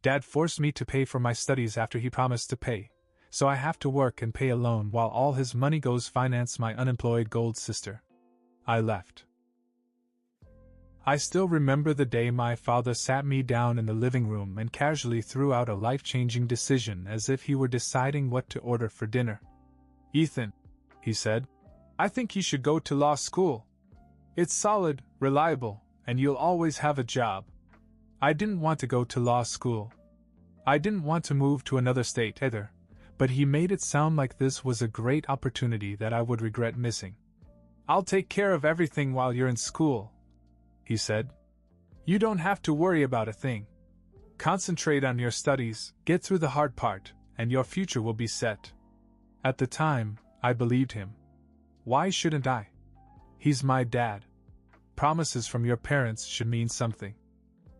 Dad forced me to pay for my studies after he promised to pay, so I have to work and pay a loan while all his money goes finance my unemployed gold sister. I left. I still remember the day my father sat me down in the living room and casually threw out a life-changing decision as if he were deciding what to order for dinner. "Ethan," he said, "I think you should go to law school. It's solid, reliable, and you'll always have a job." I didn't want to go to law school. I didn't want to move to another state either, but he made it sound like this was a great opportunity that I would regret missing. "I'll take care of everything while you're in school," he said. "You don't have to worry about a thing. Concentrate on your studies, get through the hard part, and your future will be set." At the time, I believed him. Why shouldn't I? He's my dad. Promises from your parents should mean something.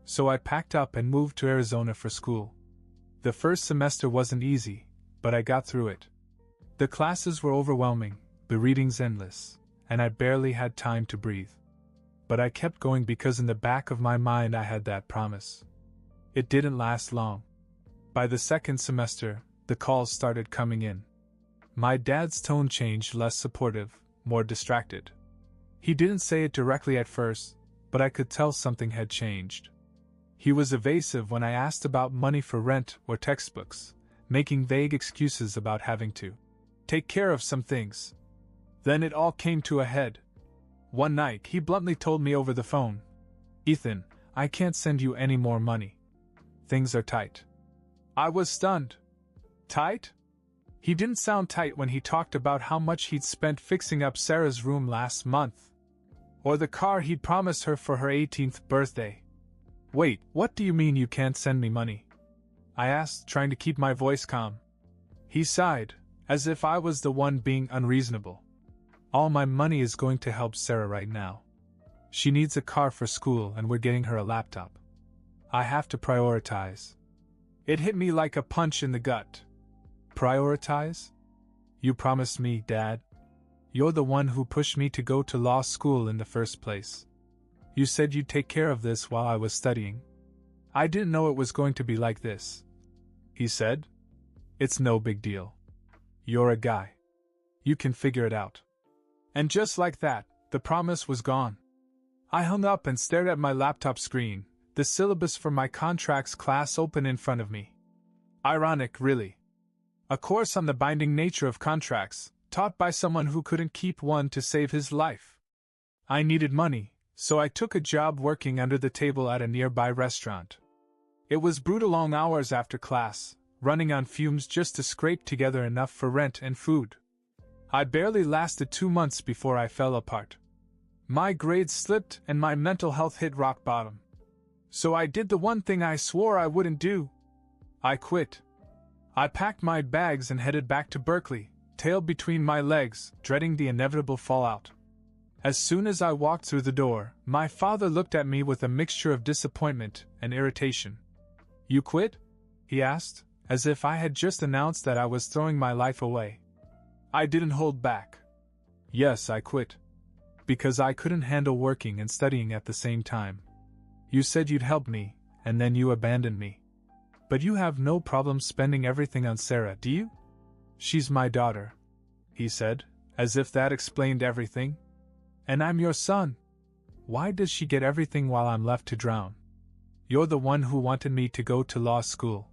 So I packed up and moved to Arizona for school. The first semester wasn't easy, but I got through it. The classes were overwhelming, the readings endless, and I barely had time to breathe. But I kept going because in the back of my mind I had that promise. It didn't last long. By the second semester, the calls started coming in. My dad's tone changed, less supportive, more distracted. He didn't say it directly at first, but I could tell something had changed. He was evasive when I asked about money for rent or textbooks, making vague excuses about having to take care of some things. Then it all came to a head. One night, he bluntly told me over the phone, "Ethan, I can't send you any more money. Things are tight." I was stunned. Tight? He didn't sound tight when he talked about how much he'd spent fixing up Sarah's room last month. Or the car he'd promised her for her 18th birthday. "Wait, what do you mean you can't send me money?" I asked, trying to keep my voice calm. He sighed, as if I was the one being unreasonable. "All my money is going to help Sarah right now. She needs a car for school and we're getting her a laptop. I have to prioritize." It hit me like a punch in the gut. Prioritize? You promised me, Dad. You're the one who pushed me to go to law school in the first place. You said you'd take care of this while I was studying. I didn't know it was going to be like this. He said. "It's no big deal. You're a guy. You can figure it out." And just like that, the promise was gone. I hung up and stared at my laptop screen, the syllabus for my contracts class open in front of me. Ironic, really. A course on the binding nature of contracts, taught by someone who couldn't keep one to save his life. I needed money, so I took a job working under the table at a nearby restaurant. It was brutal long hours after class, running on fumes just to scrape together enough for rent and food. I barely lasted 2 months before I fell apart. My grades slipped and my mental health hit rock bottom. So I did the one thing I swore I wouldn't do. I quit. I packed my bags and headed back to Berkeley, tail between my legs, dreading the inevitable fallout. As soon as I walked through the door, my father looked at me with a mixture of disappointment and irritation. "You quit?" he asked, as if I had just announced that I was throwing my life away. I didn't hold back. "Yes, I quit. Because I couldn't handle working and studying at the same time. You said you'd help me, and then you abandoned me. But you have no problem spending everything on Sarah, do you?" "She's my daughter," he said, as if that explained everything. "And I'm your son. Why does she get everything while I'm left to drown? You're the one who wanted me to go to law school.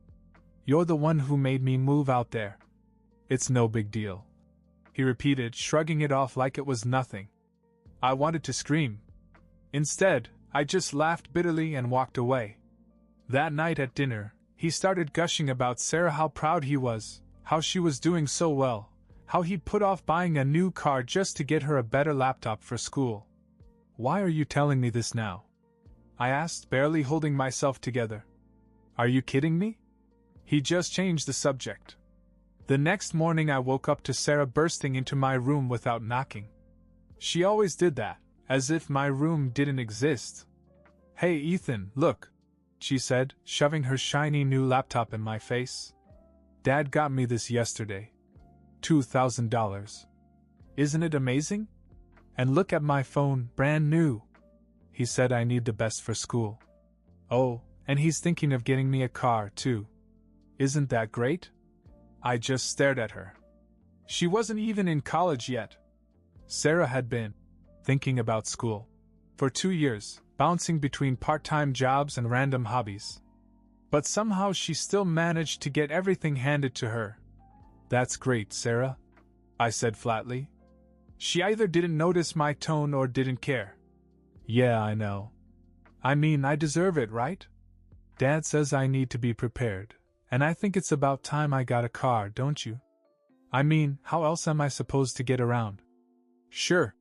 You're the one who made me move out there. It's no big deal," he repeated, shrugging it off like it was nothing. I wanted to scream. Instead, I just laughed bitterly and walked away. That night at dinner, he started gushing about Sarah, how proud he was, how she was doing so well, how he'd put off buying a new car just to get her a better laptop for school. "Why are you telling me this now?" I asked, barely holding myself together. "Are you kidding me?" He just changed the subject. The next morning I woke up to Sarah bursting into my room without knocking. She always did that, as if my room didn't exist. "Hey Ethan, look," she said, shoving her shiny new laptop in my face. "Dad got me this yesterday. $2,000. Isn't it amazing? And look at my phone, brand new. He said I need the best for school. Oh, And he's thinking of getting me a car, too. Isn't that great? I just stared at her. She wasn't even in college yet. Sarah had been thinking about school for 2 years, bouncing between part-time jobs and random hobbies. But somehow she still managed to get everything handed to her. That's great, Sarah, I said flatly. She either didn't notice my tone or didn't care. Yeah, I know. I mean, I deserve it, right? Dad says I need to be prepared, and I think it's about time I got a car, don't you? I mean, how else am I supposed to get around? Sure,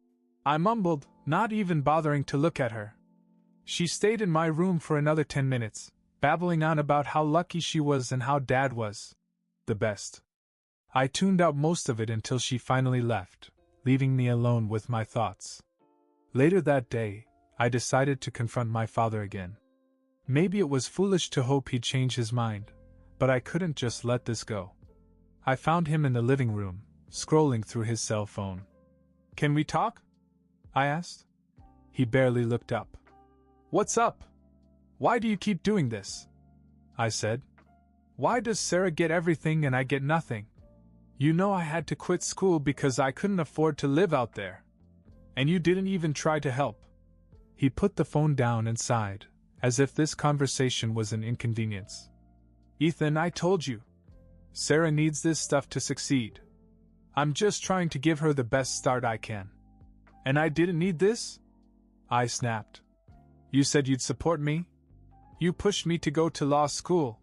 I mumbled, not even bothering to look at her. She stayed in my room for another 10 minutes, babbling on about how lucky she was and how Dad was the best. I tuned out most of it until she finally left, leaving me alone with my thoughts. Later that day, I decided to confront my father again. Maybe it was foolish to hope he'd change his mind, but I couldn't just let this go. I found him in the living room, scrolling through his cell phone. Can we talk? I asked. He barely looked up. What's up? Why do you keep doing this? I said. Why does Sarah get everything and I get nothing? You know I had to quit school because I couldn't afford to live out there. And you didn't even try to help. He put the phone down and sighed, as if this conversation was an inconvenience. Ethan, I told you. Sarah needs this stuff to succeed. I'm just trying to give her the best start I can. And I didn't need this? I snapped. You said you'd support me? You pushed me to go to law school.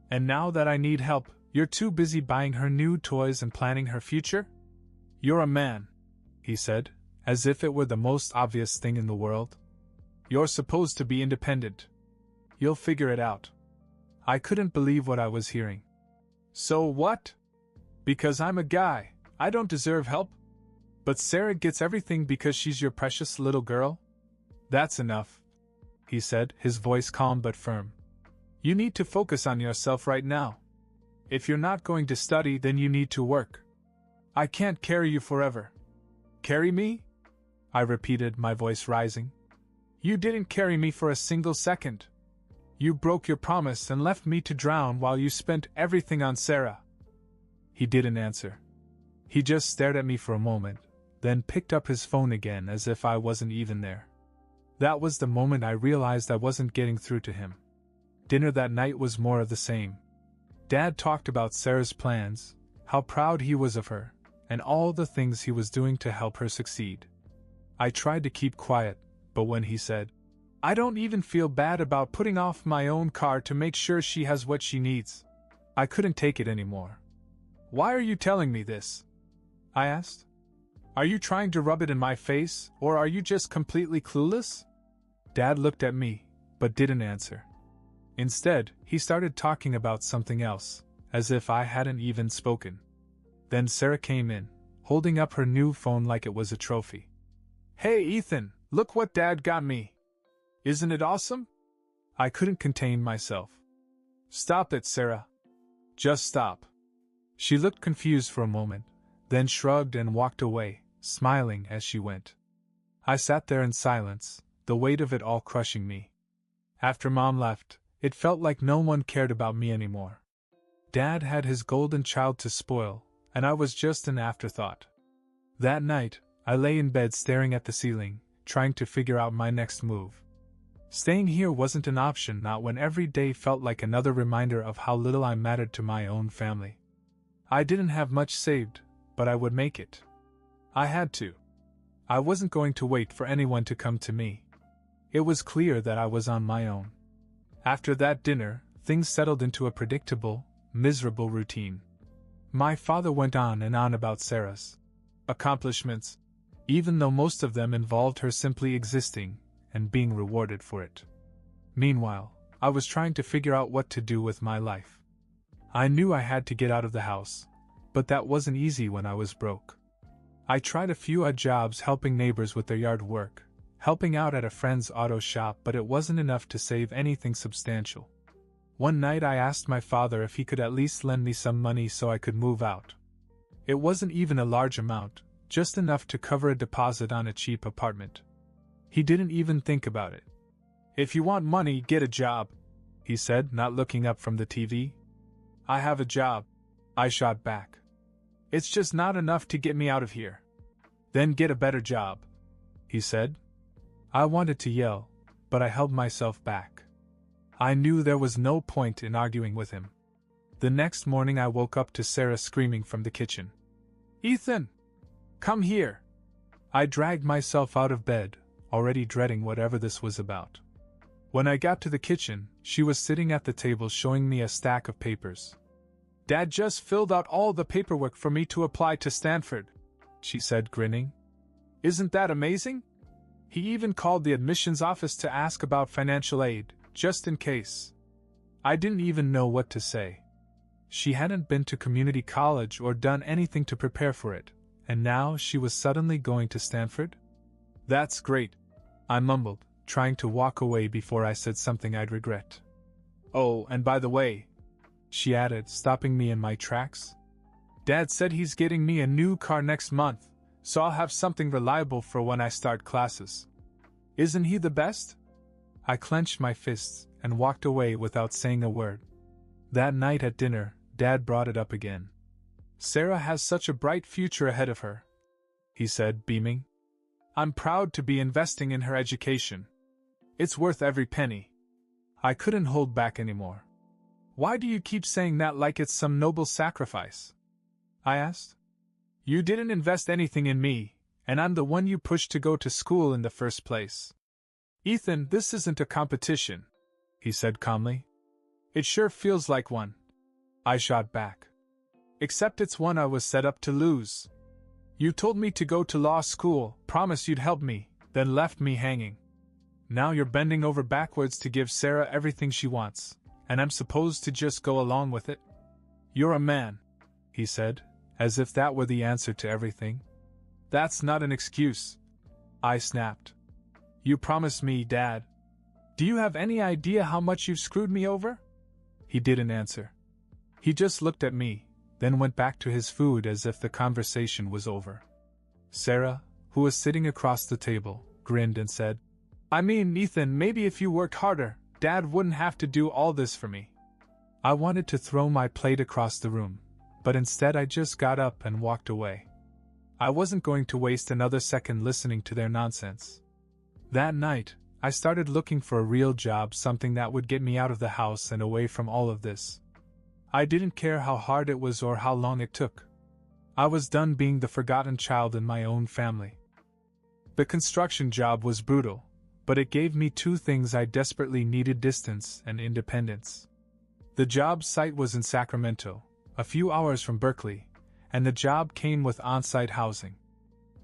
And now that I need help, you're too busy buying her new toys and planning her future? You're a man, he said, as if it were the most obvious thing in the world. You're supposed to be independent. You'll figure it out. I couldn't believe what I was hearing. So what? Because I'm a guy, I don't deserve help? But Sarah gets everything because she's your precious little girl? That's enough, he said, his voice calm but firm. You need to focus on yourself right now. If you're not going to study, then you need to work. I can't carry you forever. Carry me? I repeated, my voice rising. You didn't carry me for a single second. You broke your promise and left me to drown while you spent everything on Sarah. He didn't answer. He just stared at me for a moment, then picked up his phone again as if I wasn't even there. That was the moment I realized I wasn't getting through to him. Dinner that night was more of the same. Dad talked about Sarah's plans, how proud he was of her, and all the things he was doing to help her succeed. I tried to keep quiet, but when he said, I don't even feel bad about putting off my own car to make sure she has what she needs, I couldn't take it anymore. Why are you telling me this? I asked. Are you trying to rub it in my face, or are you just completely clueless? Dad looked at me, but didn't answer. Instead, he started talking about something else, as if I hadn't even spoken. Then Sarah came in, holding up her new phone like it was a trophy. Hey Ethan, look what Dad got me. Isn't it awesome? I couldn't contain myself. Stop it, Sarah. Just stop. She looked confused for a moment, then shrugged and walked away, smiling as she went. I sat there in silence, the weight of it all crushing me. After Mom left, it felt like no one cared about me anymore. Dad had his golden child to spoil, and I was just an afterthought. That night, I lay in bed staring at the ceiling, trying to figure out my next move. Staying here wasn't an option, not when every day felt like another reminder of how little I mattered to my own family. I didn't have much saved, but I would make it. I had to. I wasn't going to wait for anyone to come to me. It was clear that I was on my own. After that dinner, things settled into a predictable, miserable routine. My father went on and on about Sarah's accomplishments, even though most of them involved her simply existing and being rewarded for it. Meanwhile, I was trying to figure out what to do with my life. I knew I had to get out of the house, but that wasn't easy when I was broke. I tried a few odd jobs helping neighbors with their yard work, helping out at a friend's auto shop, but it wasn't enough to save anything substantial. One night I asked my father if he could at least lend me some money so I could move out. It wasn't even a large amount, just enough to cover a deposit on a cheap apartment. He didn't even think about it. If you want money, get a job, he said, not looking up from the TV. I have a job, I shot back. It's just not enough to get me out of here. Then get a better job, he said. I wanted to yell, but I held myself back. I knew there was no point in arguing with him. The next morning I woke up to Sarah screaming from the kitchen. Ethan! Come here! I dragged myself out of bed, already dreading whatever this was about. When I got to the kitchen, she was sitting at the table showing me a stack of papers. Dad just filled out all the paperwork for me to apply to Stanford, she said, grinning. Isn't that amazing? He even called the admissions office to ask about financial aid, just in case. I didn't even know what to say. She hadn't been to community college or done anything to prepare for it, and now she was suddenly going to Stanford? That's great, I mumbled, trying to walk away before I said something I'd regret. Oh, and by the way, she added, stopping me in my tracks, Dad said he's getting me a new car next month, so I'll have something reliable for when I start classes. Isn't he the best? I clenched my fists and walked away without saying a word. That night at dinner, Dad brought it up again. Sarah has such a bright future ahead of her, he said, beaming. I'm proud to be investing in her education. It's worth every penny. I couldn't hold back anymore. Why do you keep saying that like it's some noble sacrifice? I asked. You didn't invest anything in me, and I'm the one you pushed to go to school in the first place. Ethan, this isn't a competition, he said calmly. It sure feels like one, I shot back. Except it's one I was set up to lose. You told me to go to law school, promised you'd help me, then left me hanging. Now you're bending over backwards to give Sarah everything she wants, and I'm supposed to just go along with it? You're a man, he said, as if that were the answer to everything. That's not an excuse, I snapped. You promised me, Dad. Do you have any idea how much you've screwed me over? He didn't answer. He just looked at me, then went back to his food as if the conversation was over. Sarah, who was sitting across the table, grinned and said, I mean, Ethan, maybe if you worked harder, Dad wouldn't have to do all this for me. I wanted to throw my plate across the room, but instead I just got up and walked away. I wasn't going to waste another second listening to their nonsense. That night, I started looking for a real job, something that would get me out of the house and away from all of this. I didn't care how hard it was or how long it took. I was done being the forgotten child in my own family. The construction job was brutal, but it gave me two things I desperately needed: distance and independence. The job site was in Sacramento, a few hours from Berkeley, and the job came with on-site housing.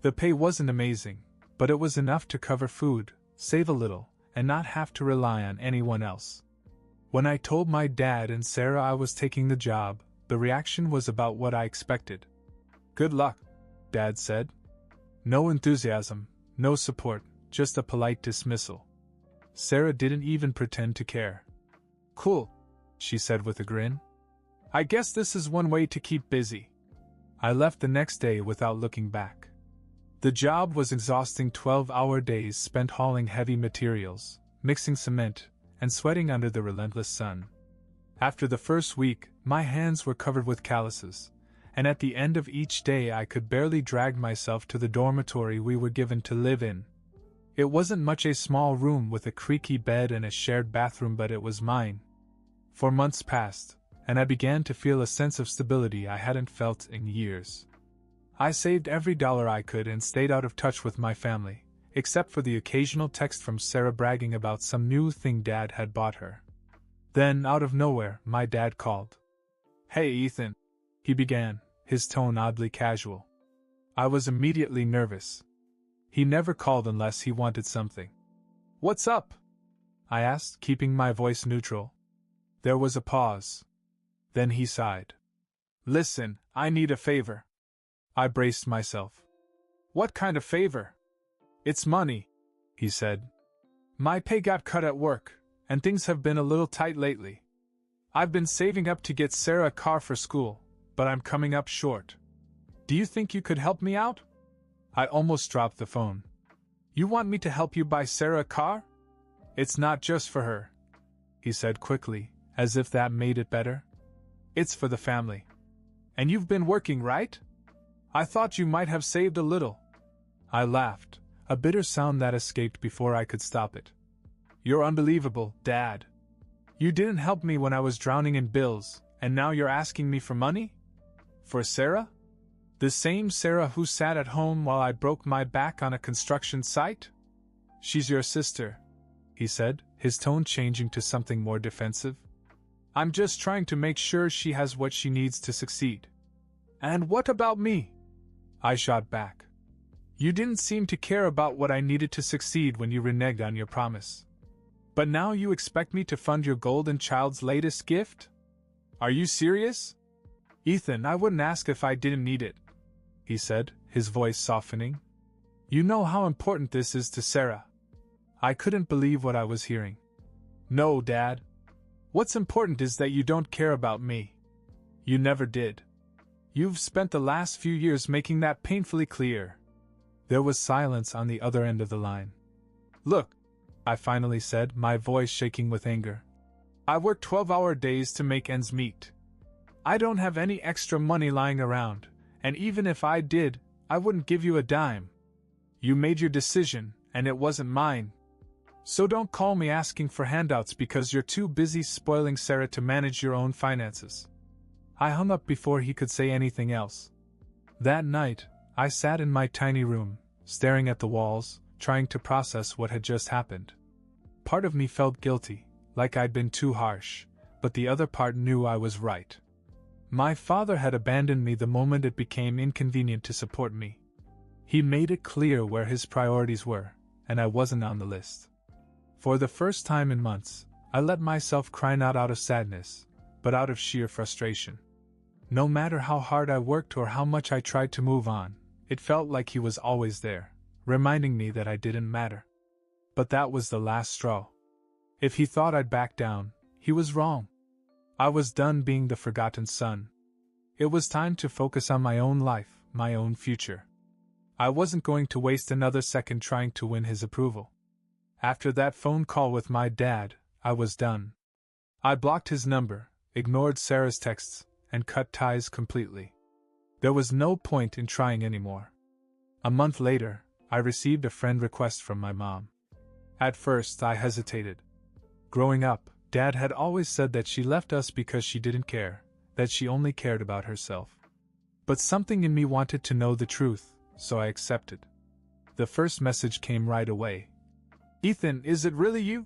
The pay wasn't amazing, but it was enough to cover food, save a little, and not have to rely on anyone else. When I told my dad and Sarah I was taking the job, the reaction was about what I expected. Good luck, Dad said. No enthusiasm, no support, just a polite dismissal. Sarah didn't even pretend to care. Cool, she said with a grin. I guess this is one way to keep busy. I left the next day without looking back. The job was exhausting: 12-hour days spent hauling heavy materials, mixing cement, and sweating under the relentless sun. After the first week, my hands were covered with calluses, and at the end of each day I could barely drag myself to the dormitory we were given to live in. It wasn't much, a small room with a creaky bed and a shared bathroom, but it was mine. 4 months passed, and I began to feel a sense of stability I hadn't felt in years. I saved every dollar I could and stayed out of touch with my family, except for the occasional text from Sarah bragging about some new thing Dad had bought her. Then, out of nowhere, my dad called. Hey, Ethan, he began, his tone oddly casual. I was immediately nervous. He never called unless he wanted something. What's up? I asked, keeping my voice neutral. There was a pause. Then he sighed. Listen, I need a favor. I braced myself. What kind of favor? It's money, he said. My pay got cut at work, and things have been a little tight lately. I've been saving up to get Sarah a car for school, but I'm coming up short. Do you think you could help me out? I almost dropped the phone. You want me to help you buy Sarah a car? It's not just for her, he he said quickly, as if that made it better. It's for the family. And you've been working, right? I thought you might have saved a little. I laughed, a bitter sound that escaped before I could stop it. You're unbelievable, Dad. You didn't help me when I was drowning in bills, and now you're asking me for money? For Sarah? The same Sarah who sat at home while I broke my back on a construction site? She's your sister, he said, his tone changing to something more defensive. I'm just trying to make sure she has what she needs to succeed. And what about me? I shot back. You didn't seem to care about what I needed to succeed when you reneged on your promise. But now you expect me to fund your golden child's latest gift? Are you serious? Ethan, I wouldn't ask if I didn't need it, he said, his voice softening. You know how important this is to Sarah. I couldn't believe what I was hearing. No, Dad. What's important is that you don't care about me. You never did. You've spent the last few years making that painfully clear. There was silence on the other end of the line. Look, I finally said, my voice shaking with anger. I work 12-hour days to make ends meet. I don't have any extra money lying around, and even if I did, I wouldn't give you a dime. You made your decision, and it wasn't mine. So don't call me asking for handouts because you're too busy spoiling Sarah to manage your own finances. I hung up before he could say anything else. That night, I sat in my tiny room, staring at the walls, trying to process what had just happened. Part of me felt guilty, like I'd been too harsh, but the other part knew I was right. My father had abandoned me the moment it became inconvenient to support me. He made it clear where his priorities were, and I wasn't on the list. For the first time in months, I let myself cry not out of sadness, but out of sheer frustration. No matter how hard I worked or how much I tried to move on, it felt like he was always there, reminding me that I didn't matter. But that was the last straw. If he thought I'd back down, he was wrong. I was done being the forgotten son. It was time to focus on my own life, my own future. I wasn't going to waste another second trying to win his approval. After that phone call with my dad, I was done. I blocked his number, ignored Sarah's texts, and cut ties completely. There was no point in trying anymore. A month later, I received a friend request from my mom. At first, I hesitated. Growing up, Dad had always said that she left us because she didn't care, that she only cared about herself. But something in me wanted to know the truth, so I accepted. The first message came right away. Ethan, is it really you?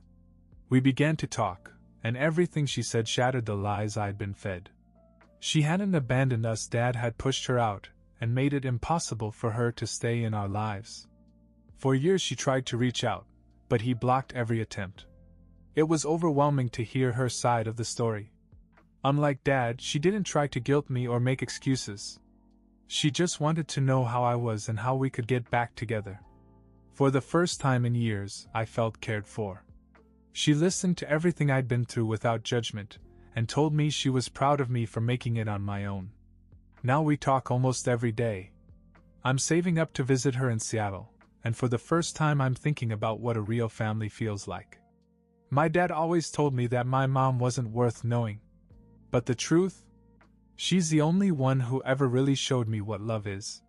We began to talk, and everything she said shattered the lies I'd been fed. She hadn't abandoned us. Dad had pushed her out, and made it impossible for her to stay in our lives. For years she tried to reach out, but he blocked every attempt. It was overwhelming to hear her side of the story. Unlike Dad, she didn't try to guilt me or make excuses. She just wanted to know how I was and how we could get back together. For the first time in years, I felt cared for. She listened to everything I'd been through without judgment, and told me she was proud of me for making it on my own. Now we talk almost every day. I'm saving up to visit her in Seattle, and for the first time I'm thinking about what a real family feels like. My dad always told me that my mom wasn't worth knowing. But the truth? She's the only one who ever really showed me what love is.